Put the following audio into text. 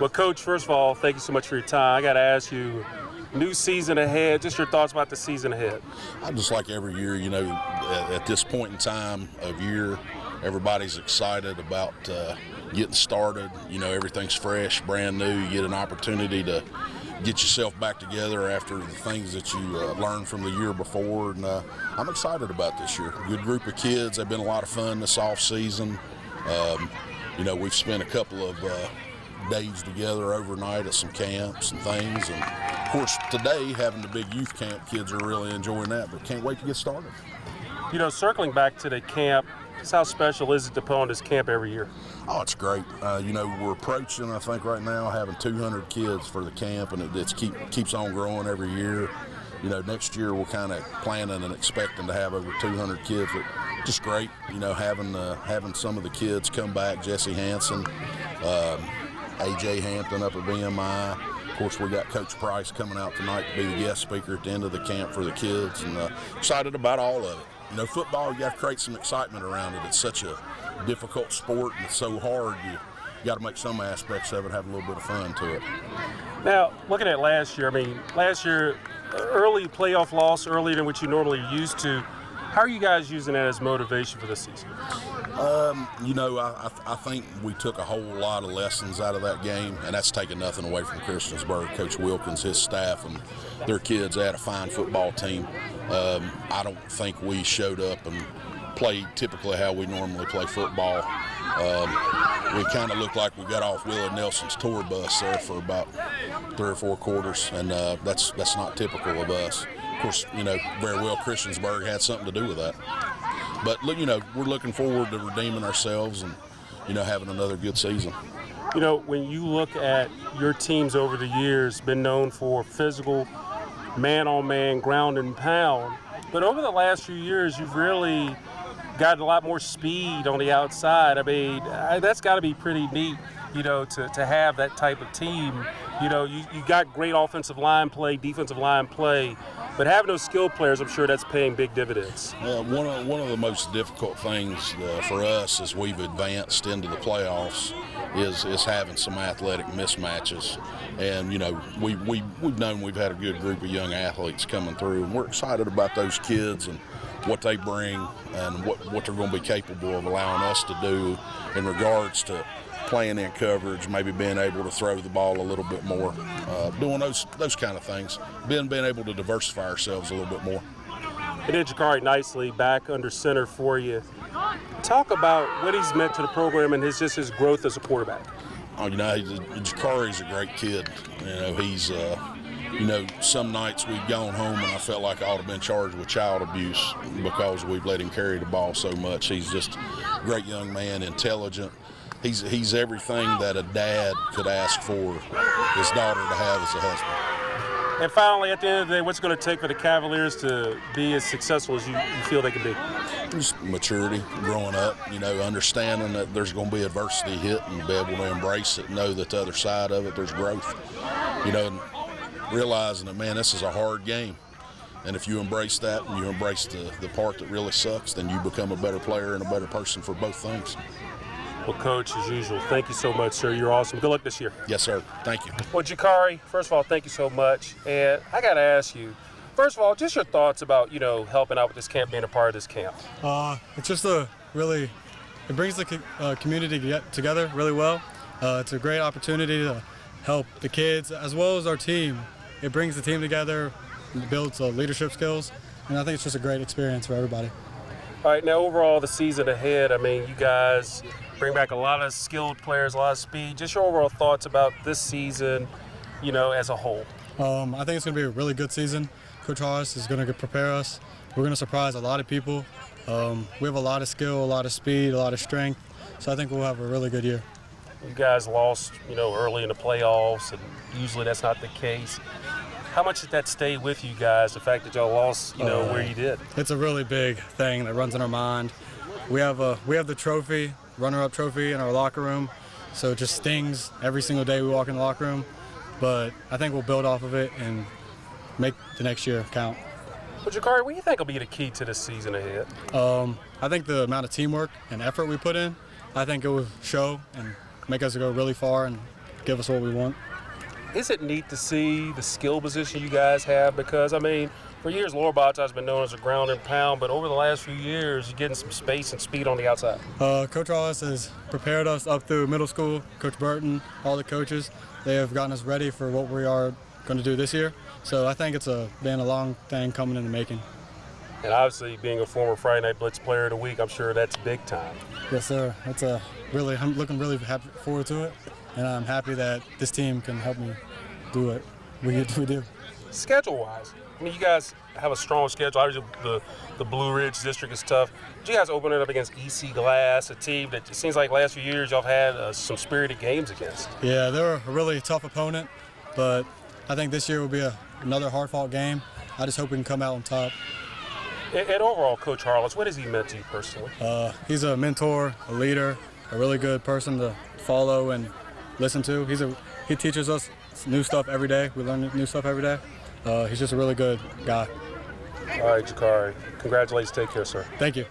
Well, Coach, first of all, thank you so much for your time. I got to ask you, new season ahead, just your thoughts about the season ahead. I just like every year, at this point in time of year, everybody's excited about getting started. Everything's fresh, brand new. You get an opportunity to get yourself back together after the things that you learned from the year before. And I'm excited about this year. Good group of kids. They've been a lot of fun this off season. We've spent a couple of days together overnight at some camps and things. And of course, today, having the big youth camp, kids are really enjoying that, but can't wait to get started. Circling back to the camp, how special is it to put on this camp every year? Oh, it's great. We're approaching, I think right now, having 200 kids for the camp, and it keeps on growing every year. Next year we're kind of planning and expecting to have over 200 kids. But just great, having some of the kids come back, Jesse Hansen, A.J. Hampton up at BMI. Of course, we got Coach Price coming out tonight to be the guest speaker at the end of the camp for the kids, and excited about all of it. Football, you got to create some excitement around it. It's such a difficult sport, and it's so hard. You got to make some aspects of it have a little bit of fun to it. Now, looking at last year, early playoff loss, earlier than what you normally are used to. How are you guys using that as motivation for this season? I think we took a whole lot of lessons out of that game, and that's taking nothing away from Christiansburg. Coach Wilkins, his staff, and their kids had a fine football team. I don't think we showed up and played typically how we normally play football. We kind of looked like we got off Willie Nelson's tour bus there for about 3 or 4 quarters, and that's not typical of us. Of course, very well Christiansburg had something to do with that. But, we're looking forward to redeeming ourselves and, having another good season. When you look at your teams over the years, been known for physical, man-on-man, ground and pound. But over the last few years, you've really got a lot more speed on the outside. That's got to be pretty neat, to have that type of team. You got great offensive line play, defensive line play, but having those skilled players, I'm sure that's paying big dividends. One of the most difficult things for us as we've advanced into the playoffs is having some athletic mismatches. And, we've known we've had a good group of young athletes coming through, and we're excited about those kids and what they bring and what they're going to be capable of allowing us to do in regards to playing in coverage, maybe being able to throw the ball a little bit more, doing those kind of things, being able to diversify ourselves a little bit more. And then Jakari nicely back under center for you. Talk about what he's meant to the program and his growth as a quarterback. Jakari's a great kid. He's some nights we've gone home and I felt like I ought to have been charged with child abuse because we've let him carry the ball so much. He's just a great young man, intelligent. He's everything that a dad could ask for his daughter to have as a husband. And finally, at the end of the day, what's it going to take for the Cavaliers to be as successful as you feel they can be? Just maturity, growing up, understanding that there's going to be adversity hit and be able to embrace it, know that the other side of it, there's growth. And realizing that, man, this is a hard game. And if you embrace that and you embrace the part that really sucks, then you become a better player and a better person for both things. Well, Coach, as usual, thank you so much, sir. You're awesome. Good luck this year. Yes, sir. Thank you. Well, Jakari, first of all, thank you so much. And I got to ask you, first of all, just your thoughts about, helping out with this camp, being a part of this camp. It's just it brings the community together really well. It's a great opportunity to help the kids as well as our team. It brings the team together, builds leadership skills, and I think it's just a great experience for everybody. All right, now overall, the season ahead, you guys bring back a lot of skilled players, a lot of speed. Just your overall thoughts about this season, as a whole. I think it's going to be a really good season. Coach Harless is going to prepare us. We're going to surprise a lot of people. We have a lot of skill, a lot of speed, a lot of strength. So I think we'll have a really good year. You guys lost, early in the playoffs, and usually that's not the case. How much did that stay with you guys, the fact that y'all lost, where you did? It's a really big thing that runs in our mind. We have the trophy, runner-up trophy in our locker room, so it just stings every single day we walk in the locker room. But I think we'll build off of it and make the next year count. Well, Jakari, what do you think will be the key to this season ahead? I think the amount of teamwork and effort we put in, I think it will show and make us go really far and give us what we want. Is it neat to see the skill position you guys have? Because, I mean, for years, Lower Botetourt has been known as a ground and pound, but over the last few years, you're getting some space and speed on the outside. Coach Harless has prepared us up through middle school. Coach Burton, all the coaches, they have gotten us ready for what we are going to do this year. So I think it's been a long thing coming in the making. And obviously, being a former Friday Night Blitz Player of the Week, I'm sure that's big time. Yes, sir. I'm looking really forward to it, and I'm happy that this team can help me do it. We do. Schedule-wise, I mean, you guys have a strong schedule. Obviously, the Blue Ridge District is tough. But you guys open it up against EC Glass, a team that it seems like last few years y'all have had some spirited games against. Yeah, they're a really tough opponent, but I think this year will be another hard-fought game. I just hope we can come out on top. And overall, Coach Harless, what has he meant to you personally? He's a mentor, a leader, a really good person to follow and listen to. He teaches us new stuff every day. We learn new stuff every day. He's just a really good guy. All right, Jakari. Congratulations. Take care, sir. Thank you.